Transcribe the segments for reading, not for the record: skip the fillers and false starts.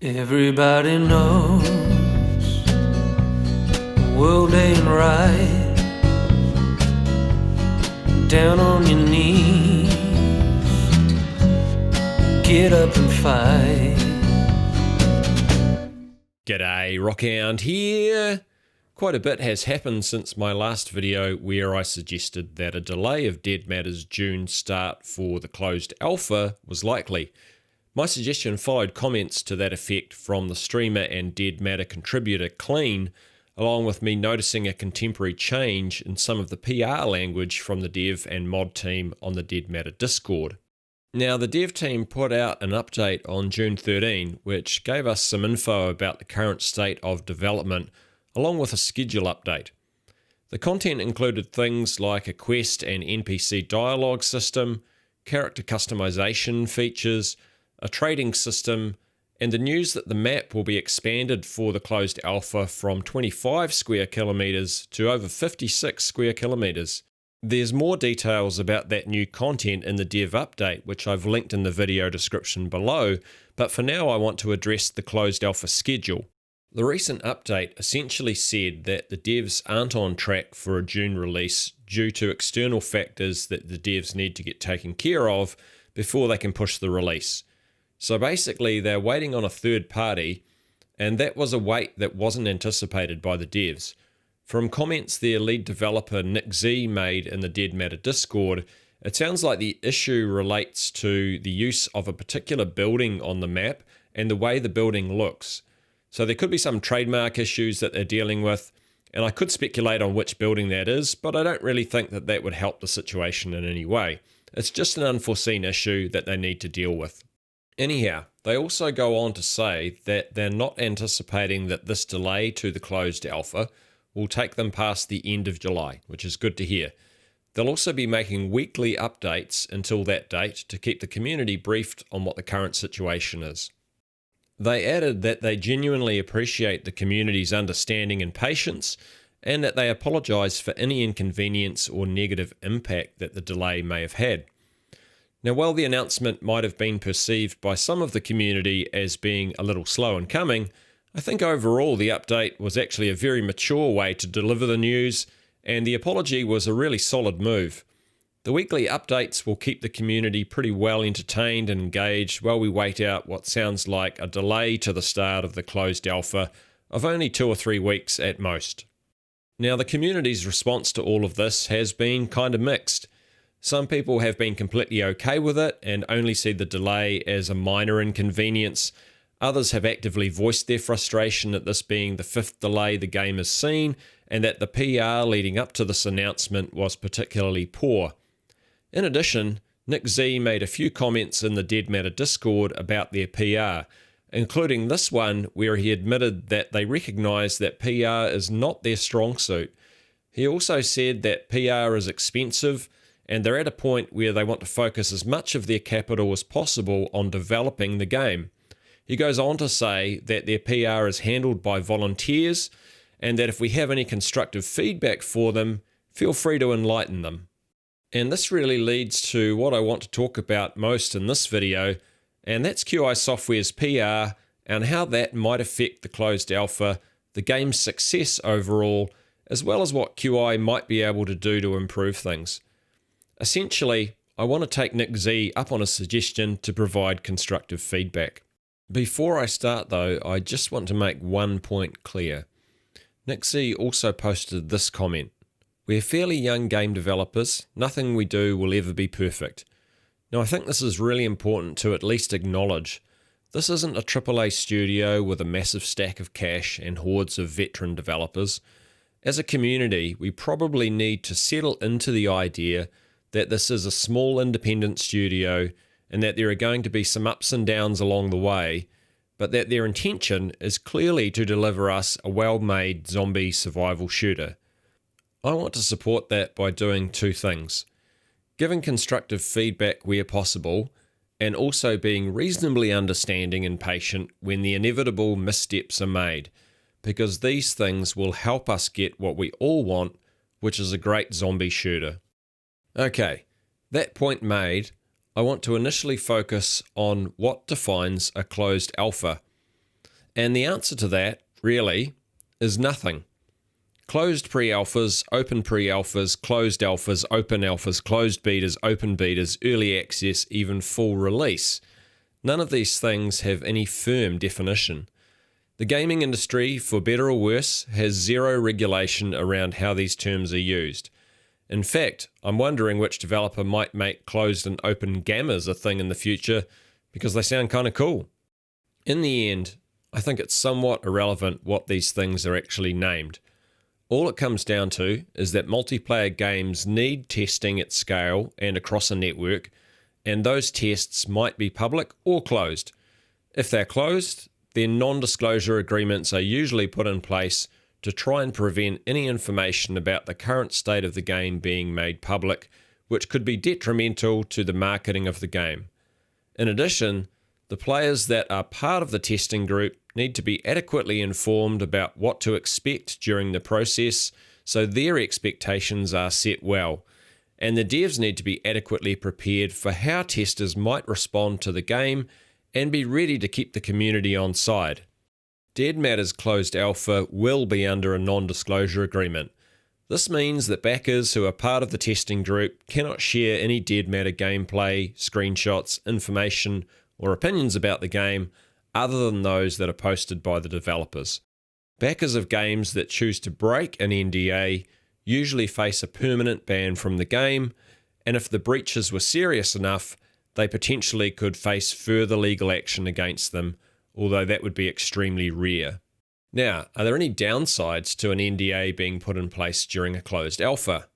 Everybody knows the world ain't right. Down on your knees, get up and fight. G'day, Rockhound here. Quite a bit has happened since my last video where I suggested that a delay of Dead Matter's June start for the closed alpha was likely. My suggestion followed comments to that effect from the streamer and Dead Matter contributor Clean, along with me noticing a contemporary change in some of the PR language from the dev and mod team on the Dead Matter Discord. Now, the dev team put out an update on June 13, which gave us some info about the current state of development, along with a schedule update. The content included things like a quest and NPC dialogue system, character customization features, a trading system, and the news that the map will be expanded for the closed alpha from 25 square kilometers to over 56 square kilometers. There's more details about that new content in the dev update, which I've linked in the video description below, but for now I want to address the closed alpha schedule. The recent update essentially said that the devs aren't on track for a June release due to external factors that the devs need to get taken care of before they can push the release. So basically they're waiting on a third party, and that was a wait that wasn't anticipated by the devs. From comments their lead developer Nick Z made in the Dead Matter Discord, it sounds like the issue relates to the use of a particular building on the map and the way the building looks. So there could be some trademark issues that they're dealing with, and I could speculate on which building that is, but I don't really think that that would help the situation in any way. It's just an unforeseen issue that they need to deal with. Anyhow, they also go on to say that they're not anticipating that this delay to the closed alpha will take them past the end of July, which is good to hear. They'll also be making weekly updates until that date to keep the community briefed on what the current situation is. They added that they genuinely appreciate the community's understanding and patience, and that they apologise for any inconvenience or negative impact that the delay may have had. Now, while the announcement might have been perceived by some of the community as being a little slow in coming, I think overall the update was actually a very mature way to deliver the news, and the apology was a really solid move. The weekly updates will keep the community pretty well entertained and engaged while we wait out what sounds like a delay to the start of the closed alpha of only 2 or 3 weeks at most. Now, the community's response to all of this has been kind of mixed. Some people have been completely okay with it and only see the delay as a minor inconvenience. Others have actively voiced their frustration at this being the 5th delay the game has seen, and that the PR leading up to this announcement was particularly poor. In addition, Nick Z made a few comments in the Dead Matter Discord about their PR, including this one where he admitted that they recognise that PR is not their strong suit. He also said that PR is expensive, and they're at a point where they want to focus as much of their capital as possible on developing the game. He goes on to say that their PR is handled by volunteers, and that if we have any constructive feedback for them, feel free to enlighten them. And this really leads to what I want to talk about most in this video, and that's QI Software's PR and how that might affect the closed alpha, the game's success overall, as well as what QI might be able to do to improve things. Essentially, I want to take Nick Z up on a suggestion to provide constructive feedback. Before I start though, I just want to make one point clear. Nick Z also posted this comment: "We're fairly young game developers, nothing we do will ever be perfect." Now, I think this is really important to at least acknowledge. This isn't a AAA studio with a massive stack of cash and hordes of veteran developers. As a community, we probably need to settle into the idea that this is a small independent studio and that there are going to be some ups and downs along the way, but that their intention is clearly to deliver us a well-made zombie survival shooter. I want to support that by doing 2 things: giving constructive feedback where possible, and also being reasonably understanding and patient when the inevitable missteps are made, because these things will help us get what we all want, which is a great zombie shooter. Okay, that point made, I want to initially focus on what defines a closed alpha. And the answer to that, really, is nothing. Closed pre-alphas, open pre-alphas, closed alphas, open alphas, closed betas, open betas, early access, even full release. None of these things have any firm definition. The gaming industry, for better or worse, has zero regulation around how these terms are used. In fact, I'm wondering which developer might make closed and open gammas a thing in the future because they sound kind of cool. In the end, I think it's somewhat irrelevant what these things are actually named. All it comes down to is that multiplayer games need testing at scale and across a network, and those tests might be public or closed. If they're closed, then non-disclosure agreements are usually put in place to try and prevent any information about the current state of the game being made public, which could be detrimental to the marketing of the game. In addition, the players that are part of the testing group need to be adequately informed about what to expect during the process so their expectations are set well, and the devs need to be adequately prepared for how testers might respond to the game and be ready to keep the community on side. Dead Matter's closed alpha will be under a non-disclosure agreement. This means that backers who are part of the testing group cannot share any Dead Matter gameplay, screenshots, information, or opinions about the game other than those that are posted by the developers. Backers of games that choose to break an NDA usually face a permanent ban from the game, and if the breaches were serious enough, they potentially could face further legal action against them, although that would be extremely rare. Now, are there any downsides to an NDA being put in place during a closed alpha?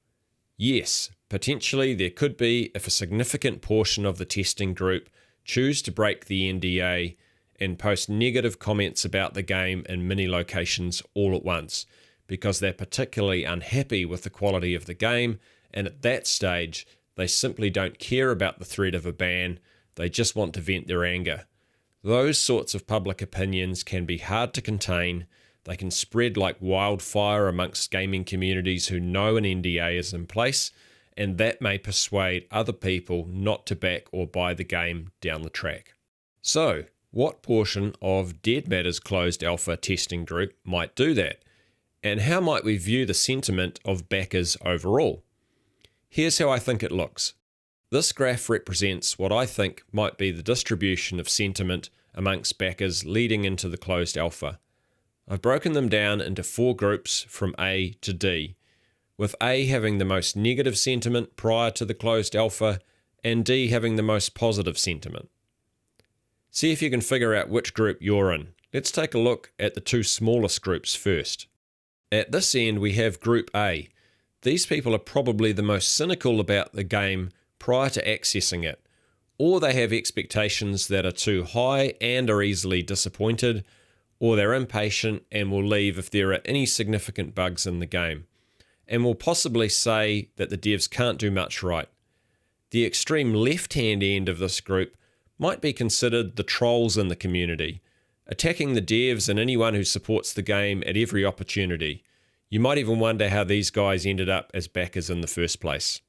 Yes, potentially there could be if a significant portion of the testing group choose to break the NDA and post negative comments about the game in many locations all at once, because they're particularly unhappy with the quality of the game, and at that stage, they simply don't care about the threat of a ban, they just want to vent their anger. Those sorts of public opinions can be hard to contain, they can spread like wildfire amongst gaming communities who know an NDA is in place, and that may persuade other people not to back or buy the game down the track. So, what portion of Dead Matter's closed alpha testing group might do that? And how might we view the sentiment of backers overall? Here's how I think it looks. This graph represents what I think might be the distribution of sentiment amongst backers leading into the closed alpha. I've broken them down into 4 groups from A to D, with A having the most negative sentiment prior to the closed alpha and D having the most positive sentiment. See if you can figure out which group you're in. Let's take a look at the 2 smallest groups first. At this end we have Group A. These people are probably the most cynical about the game prior to accessing it, or they have expectations that are too high and are easily disappointed, or they're impatient and will leave if there are any significant bugs in the game, and will possibly say that the devs can't do much right. The extreme left-hand end of this group might be considered the trolls in the community, attacking the devs and anyone who supports the game at every opportunity. You might even wonder how these guys ended up as backers in the first place.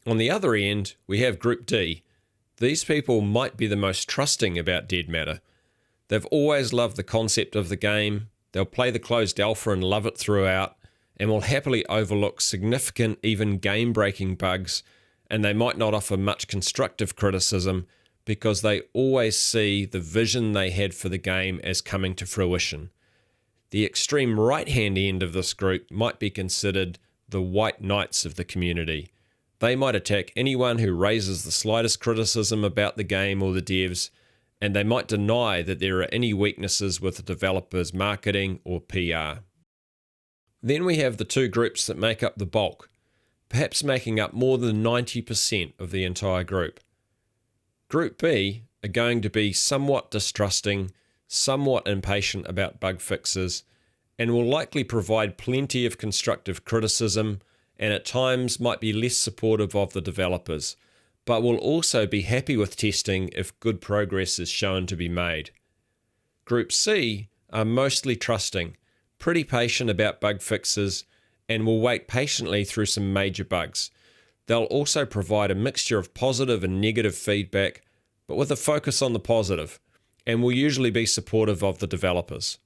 On the other end, we have Group D. These people might be the most trusting about Dead Matter. They've always loved the concept of the game, they'll play the closed alpha and love it throughout, and will happily overlook significant, even game-breaking bugs, and they might not offer much constructive criticism because they always see the vision they had for the game as coming to fruition. The extreme right-hand end of this group might be considered the white knights of the community. They might attack anyone who raises the slightest criticism about the game or the devs, and they might deny that there are any weaknesses with the developer's marketing or PR. Then we have the 2 groups that make up the bulk, perhaps making up more than 90% of the entire group. Group B are going to be somewhat distrusting, somewhat impatient about bug fixes, and will likely provide plenty of constructive criticism, and at times might be less supportive of the developers, but will also be happy with testing if good progress is shown to be made. Group C are mostly trusting, pretty patient about bug fixes, and will wait patiently through some major bugs. They'll also provide a mixture of positive and negative feedback, but with a focus on the positive, and will usually be supportive of the developers.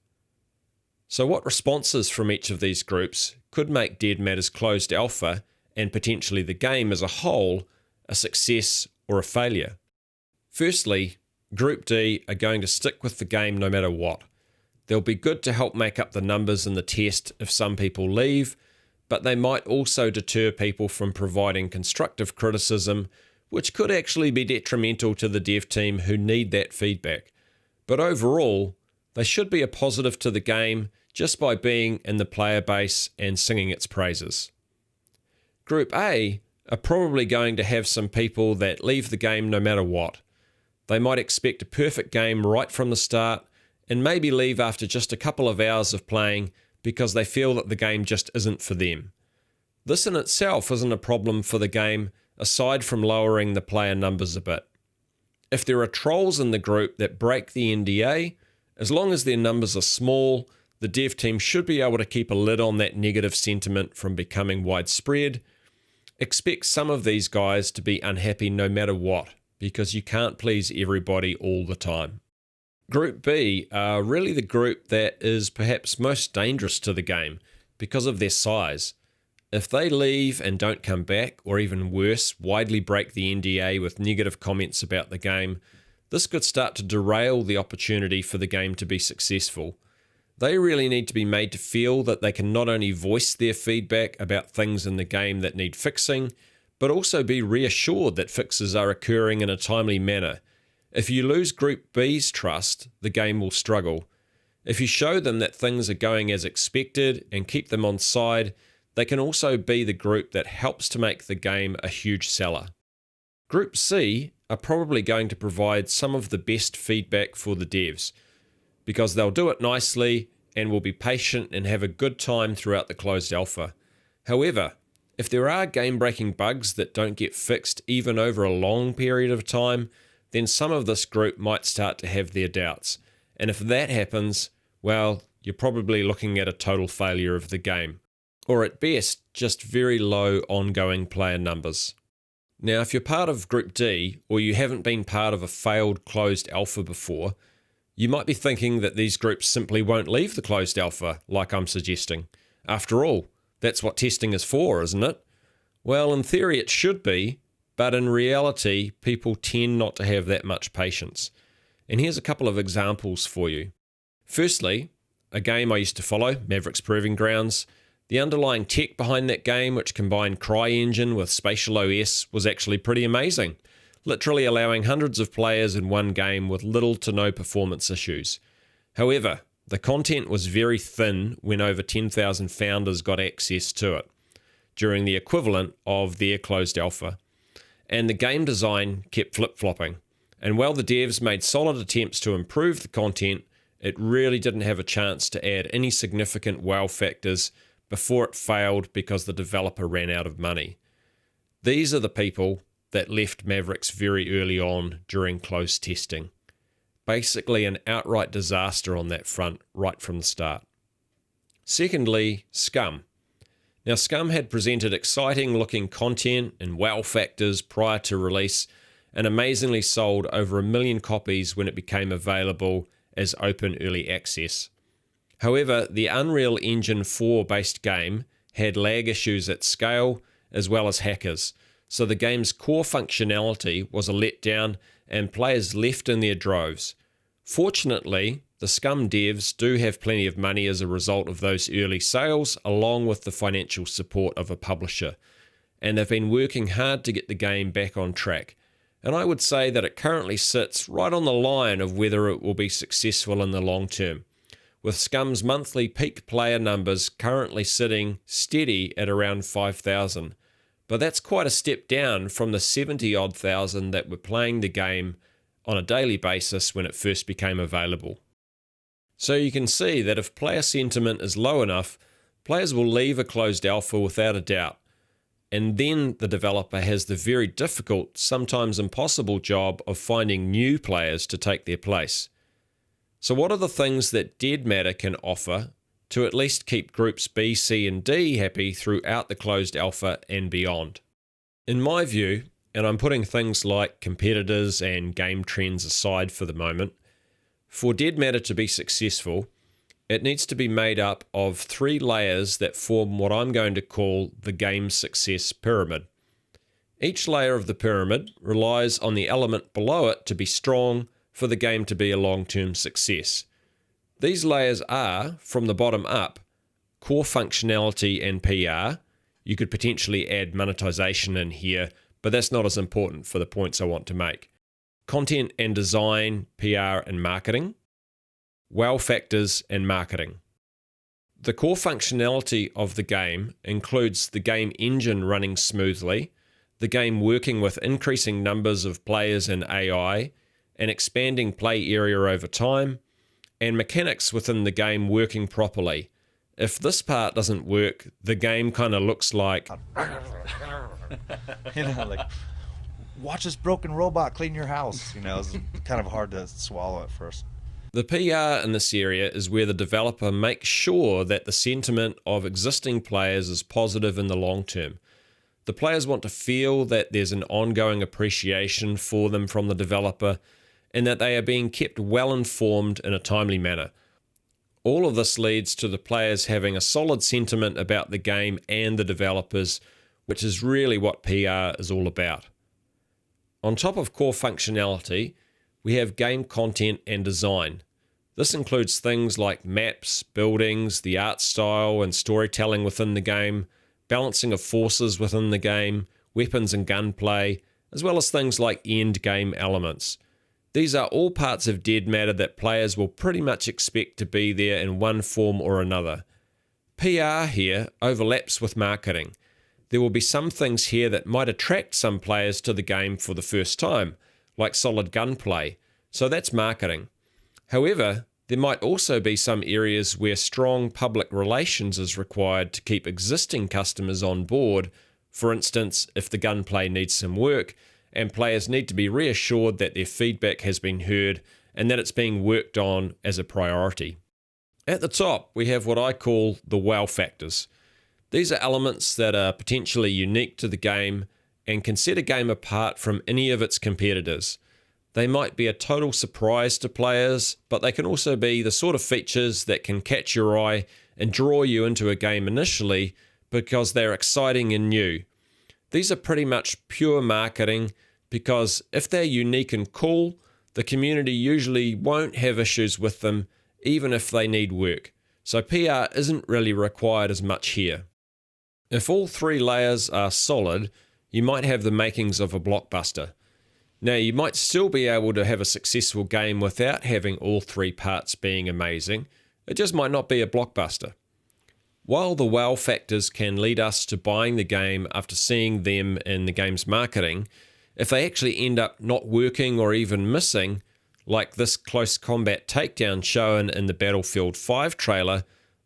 So what responses from each of these groups could make Dead Matter's closed alpha, and potentially the game as a whole, a success or a failure? Firstly, Group D are going to stick with the game no matter what. They'll be good to help make up the numbers in the test if some people leave, but they might also deter people from providing constructive criticism, which could actually be detrimental to the dev team who need that feedback. But overall, they should be a positive to the game just by being in the player base and singing its praises. Group A are probably going to have some people that leave the game no matter what. They might expect a perfect game right from the start and maybe leave after just a couple of hours of playing because they feel that the game just isn't for them. This in itself isn't a problem for the game aside from lowering the player numbers a bit. If there are trolls in the group that break the NDA, as long as their numbers are small, the dev team should be able to keep a lid on that negative sentiment from becoming widespread. Expect some of these guys to be unhappy no matter what, because you can't please everybody all the time. Group B are really the group that is perhaps most dangerous to the game because of their size. If they leave and don't come back, or even worse, widely break the NDA with negative comments about the game, this could start to derail the opportunity for the game to be successful. They really need to be made to feel that they can not only voice their feedback about things in the game that need fixing, but also be reassured that fixes are occurring in a timely manner. If you lose Group B's trust, the game will struggle. If you show them that things are going as expected and keep them on side, they can also be the group that helps to make the game a huge seller. Group C are probably going to provide some of the best feedback for the devs, because they'll do it nicely and will be patient and have a good time throughout the closed alpha. However, if there are game-breaking bugs that don't get fixed even over a long period of time, then some of this group might start to have their doubts. And if that happens, well, you're probably looking at a total failure of the game, or at best, just very low ongoing player numbers. Now, if you're part of Group D, or you haven't been part of a failed closed alpha before, you might be thinking that these groups simply won't leave the closed alpha, like I'm suggesting. After all, that's what testing is for, isn't it? Well, in theory it should be, but in reality, people tend not to have that much patience. And here's a couple of examples for you. Firstly, a game I used to follow, Mavericks Proving Grounds. The underlying tech behind that game, which combined CryEngine with Spatial OS, was actually pretty amazing, literally allowing hundreds of players in one game with little to no performance issues. However, the content was very thin when over 10,000 founders got access to it, during the equivalent of their closed alpha. And the game design kept flip-flopping. And while the devs made solid attempts to improve the content, it really didn't have a chance to add any significant wow factors before it failed because the developer ran out of money. These are the people that left Mavericks very early on during closed testing. Basically an outright disaster on that front right from the start. Secondly, Scum. Now, Scum had presented exciting looking content and wow factors prior to release, and amazingly sold over 1 million copies when it became available as open early access. However, the Unreal Engine 4 based game had lag issues at scale as well as hackers, so the game's core functionality was a letdown and players left in their droves. Fortunately, the Scum devs do have plenty of money as a result of those early sales, along with the financial support of a publisher, and they've been working hard to get the game back on track. And I would say that it currently sits right on the line of whether it will be successful in the long term, with Scum's monthly peak player numbers currently sitting steady at around 5,000. But that's quite a step down from the 70-odd thousand that were playing the game on a daily basis when it first became available. So you can see that if player sentiment is low enough, players will leave a closed alpha without a doubt. And then the developer has the very difficult, sometimes impossible job of finding new players to take their place. So what are the things that Dead Matter can offer to at least keep groups B, C, and D happy throughout the closed alpha and beyond? In my view, and I'm putting things like competitors and game trends aside for the moment, For Dead Matter to be successful, it needs to be made up of 3 layers that form what I'm going to call the game success pyramid. Each layer of the pyramid relies on the element below it to be strong for the game to be a long-term success. These layers are, from the bottom up, core functionality and PR. You could potentially add monetization in here, but that's not as important for the points I want to make. Content and design, PR and marketing. Wow factors and marketing. The core functionality of the game includes the game engine running smoothly, the game working with increasing numbers of players and AI, an expanding play area over time, and mechanics within the game working properly. If this part doesn't work, the game kind of looks like... like, watch this broken robot clean your house. It's kind of hard to swallow at first. The PR in this area is where the developer makes sure that the sentiment of existing players is positive in the long term. The players want to feel that there's an ongoing appreciation for them from the developer and that they are being kept well informed in a timely manner. All of this leads to the players having a solid sentiment about the game and the developers, which is really what PR is all about. On top of core functionality, we have game content and design. This includes things like maps, buildings, the art style and storytelling within the game, balancing of forces within the game, weapons and gunplay, as well as things like end game elements. These are all parts of Dead Matter that players will pretty much expect to be there in one form or another. PR here overlaps with marketing. There will be some things here that might attract some players to the game for the first time, like solid gunplay, so that's marketing. However, there might also be some areas where strong public relations is required to keep existing customers on board. For instance, if the gunplay needs some work, and players need to be reassured that their feedback has been heard and that it's being worked on as a priority. At the top, we have what I call the wow factors. These are elements that are potentially unique to the game and can set a game apart from any of its competitors. They might be a total surprise to players, but they can also be the sort of features that can catch your eye and draw you into a game initially because they're exciting and new. These are pretty much pure marketing because if they're unique and cool, the community usually won't have issues with them even if they need work. So PR isn't really required as much here. If all 3 layers are solid, you might have the makings of a blockbuster. Now, you might still be able to have a successful game without having all 3 parts being amazing. It just might not be a blockbuster. While the wow factors can lead us to buying the game after seeing them in the game's marketing, if they actually end up not working or even missing, like this close combat takedown shown in the Battlefield 5 trailer,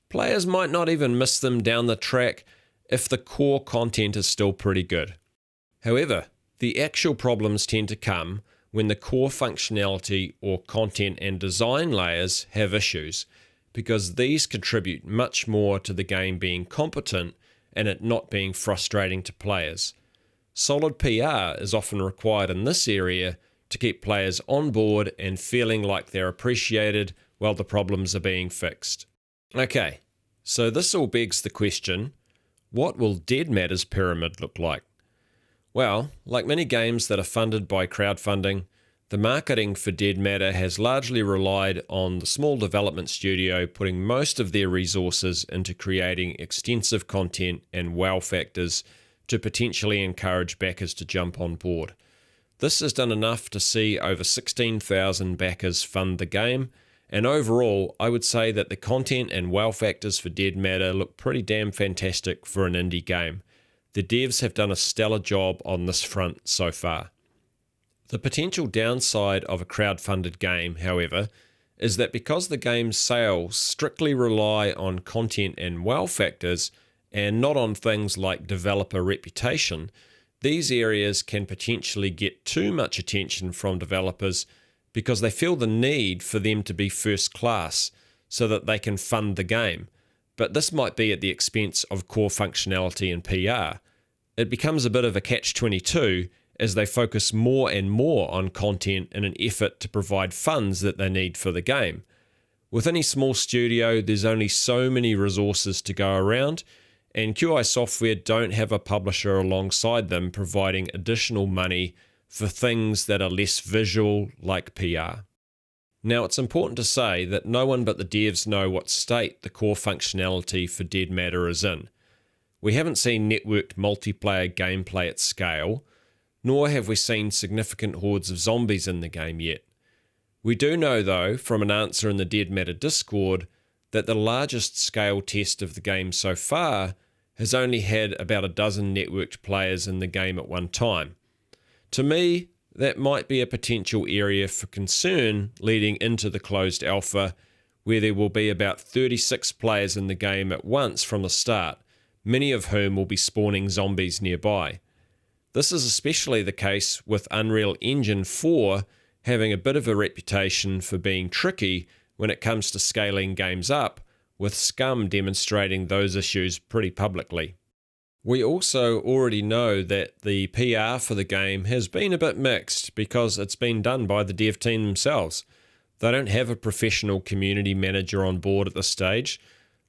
players might not even miss them down the track if the core content is still pretty good. However, the actual problems tend to come when the core functionality or content and design layers have issues, because these contribute much more to the game being competent and it not being frustrating to players. Solid PR is often required in this area to keep players on board and feeling like they're appreciated while the problems are being fixed. Okay, so this all begs the question, what will Dead Matter's pyramid look like? Well, like many games that are funded by crowdfunding, the marketing for Dead Matter has largely relied on the small development studio putting most of their resources into creating extensive content and wow factors to potentially encourage backers to jump on board. This has done enough to see over 16,000 backers fund the game, and overall, I would say that the content and wow factors for Dead Matter look pretty damn fantastic for an indie game. The devs have done a stellar job on this front so far. The potential downside of a crowd-funded game, however, is that because the game's sales strictly rely on content and wow factors and not on things like developer reputation, these areas can potentially get too much attention from developers because they feel the need for them to be first class so that they can fund the game. But this might be at the expense of core functionality and PR. It becomes a bit of a catch-22, as they focus more and more on content in an effort to provide funds that they need for the game. With any small studio, there's only so many resources to go around, and QI Software don't have a publisher alongside them providing additional money for things that are less visual, like PR. Now, it's important to say that no one but the devs know what state the core functionality for Dead Matter is in. We haven't seen networked multiplayer gameplay at scale, nor have we seen significant hordes of zombies in the game yet. We do know, though, from an answer in the Dead Matter Discord, that the largest scale test of the game so far has only had about a dozen networked players in the game at one time. To me, that might be a potential area for concern leading into the closed alpha, where there will be about 36 players in the game at once from the start, many of whom will be spawning zombies nearby. This is especially the case with Unreal Engine 4 having a bit of a reputation for being tricky when it comes to scaling games up, with Scum demonstrating those issues pretty publicly. We also already know that the PR for the game has been a bit mixed because it's been done by the dev team themselves. They don't have a professional community manager on board at this stage.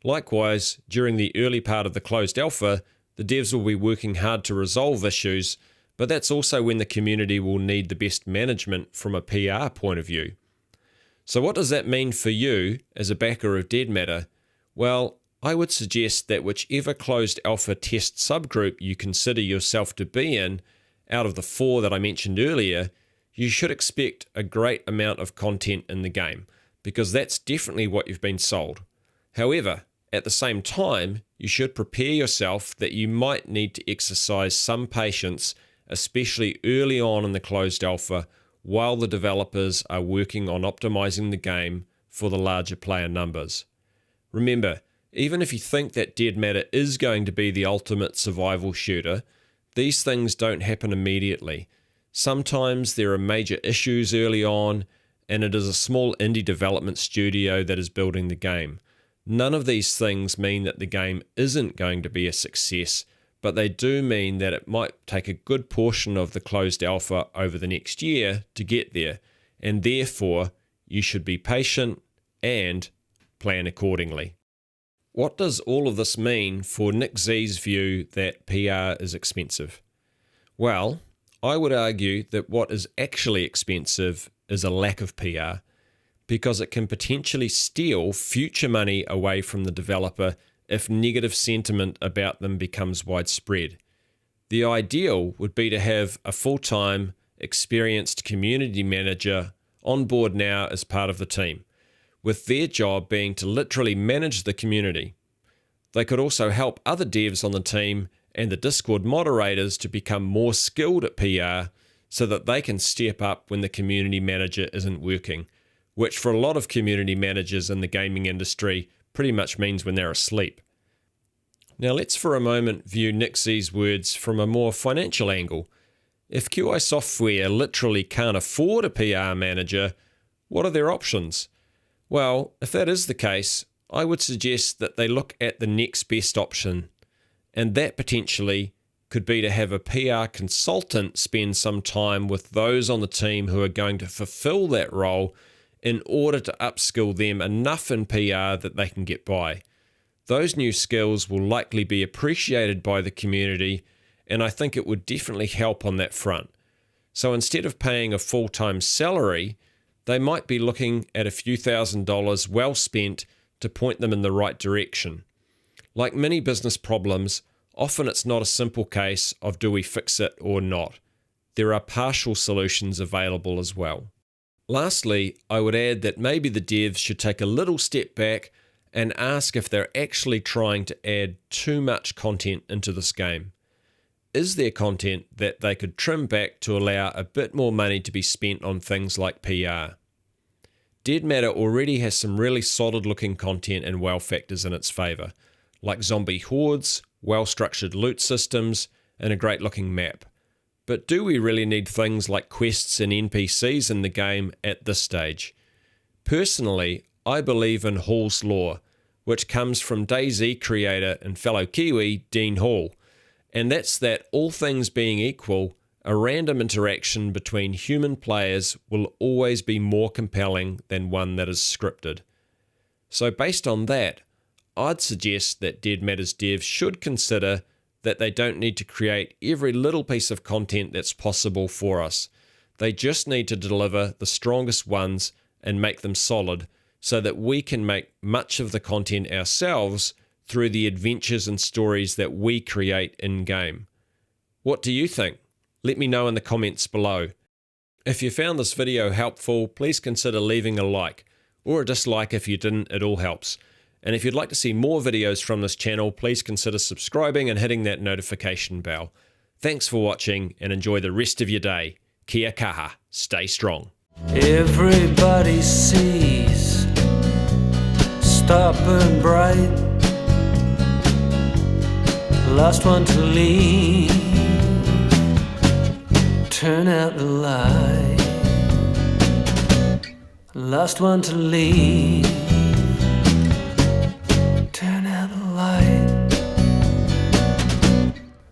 Likewise, during the early part of the closed alpha, the devs will be working hard to resolve issues, but that's also when the community will need the best management from a PR point of view. So what does that mean for you as a backer of Dead Matter? Well, I would suggest that whichever closed alpha test subgroup you consider yourself to be in, out of the 4 that I mentioned earlier, you should expect a great amount of content in the game, because that's definitely what you've been sold. However, at the same time, you should prepare yourself that you might need to exercise some patience, especially early on in the closed alpha, while the developers are working on optimizing the game for the larger player numbers. Remember, even if you think that Dead Matter is going to be the ultimate survival shooter, these things don't happen immediately. Sometimes there are major issues early on, and it is a small indie development studio that is building the game. None of these things mean that the game isn't going to be a success, but they do mean that it might take a good portion of the closed alpha over the next year to get there, and therefore you should be patient and plan accordingly. What does all of this mean for Nick Z's view that PR is expensive? Well, I would argue that what is actually expensive is a lack of PR, because it can potentially steal future money away from the developer if negative sentiment about them becomes widespread. The ideal would be to have a full-time, experienced community manager on board now as part of the team, with their job being to literally manage the community. They could also help other devs on the team and the Discord moderators to become more skilled at PR so that they can step up when the community manager isn't working, which for a lot of community managers in the gaming industry pretty much means when they're asleep. Now let's for a moment view Nick Z's words from a more financial angle. If QI Software literally can't afford a PR manager, what are their options? Well, if that is the case, I would suggest that they look at the next best option, and that potentially could be to have a PR consultant spend some time with those on the team who are going to fulfill that role in order to upskill them enough in PR that they can get by. Those new skills will likely be appreciated by the community, and I think it would definitely help on that front. So instead of paying a full-time salary, they might be looking at a few $1,000s well spent to point them in the right direction. Like many business problems, often it's not a simple case of do we fix it or not. There are partial solutions available as well. Lastly, I would add that maybe the devs should take a little step back and ask if they're actually trying to add too much content into this game. Is there content that they could trim back to allow a bit more money to be spent on things like PR? Dead Matter already has some really solid looking content and wow factors in its favour, like zombie hordes, well-structured loot systems, and a great looking map. But do we really need things like quests and NPCs in the game at this stage? Personally, I believe in Hall's Law, which comes from DayZ creator and fellow Kiwi, Dean Hall, and that's that all things being equal, A random interaction between human players will always be more compelling than one that is scripted. So based on that, I'd suggest that Dead Matters devs should consider that they don't need to create every little piece of content that's possible for us. They just need to deliver the strongest ones and make them solid so that we can make much of the content ourselves through the adventures and stories that we create in-game. What do you think? Let me know in the comments below. If you found this video helpful, please consider leaving a like, or a dislike if you didn't, it all helps. And if you'd like to see more videos from this channel, please consider subscribing and hitting that notification bell. Thanks for watching and enjoy the rest of your day. Kia kaha, stay strong. Everybody sees, stop and bright, last one to leave, turn out the light, last one to leave.